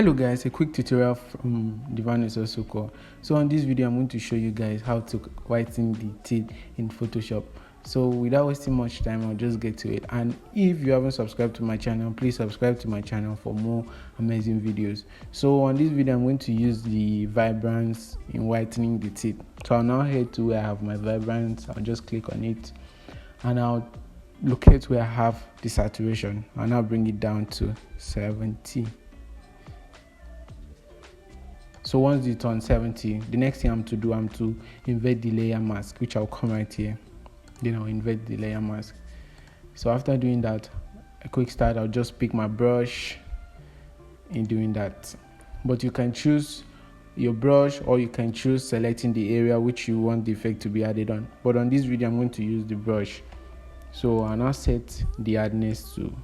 Hello guys, a quick tutorial from Divine is also cool. So on this video I'm going to show you guys how to whiten the teeth in Photoshop. So without wasting much time, I'll just get to it. And if you haven't subscribed to my channel, please subscribe to my channel for more amazing videos. So on this video I'm going to use the vibrance in whitening the teeth. So I'll now head to where I have my vibrance. I'll just click on it and I'll locate where I have the saturation. I'll now bring it down to 70. So once it's on 70, the next thing I'm to do, I'm to invert the layer mask, which I'll come right here. Then I'll invert the layer mask. So after doing that, a quick start, I'll just pick my brush in doing that. But you can choose your brush, or you can choose selecting the area which you want the effect to be added on. But on this video, I'm going to use the brush. So I'll now set the hardness to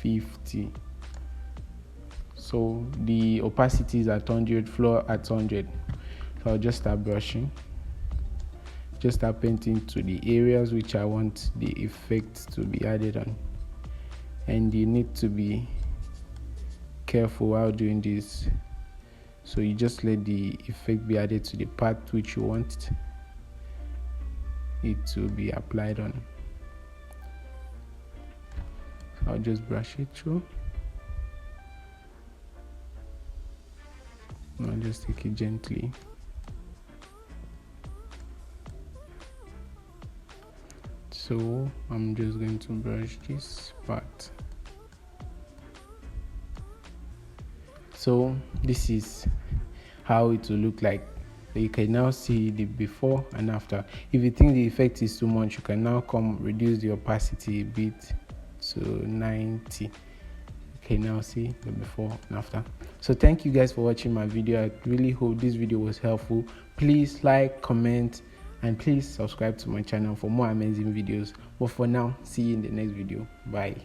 50. So the opacity is at 100, floor at 100. So I'll just start brushing. Just start painting to the areas which I want the effect to be added on. And you need to be careful while doing this. So you just let the effect be added to the part which you want it to be applied on. So I'll just brush it through. I'll just take it gently. So I'm just going to brush this part. So this is how it will look like. You can now see the before and after. If you think the effect is too much, you can now reduce the opacity a bit to 90. Okay, now see the before and after. So thank you guys for watching my video. I really hope this video was helpful. Please like, comment, and please subscribe to my channel for more amazing videos. But for now, see you in the next video. Bye.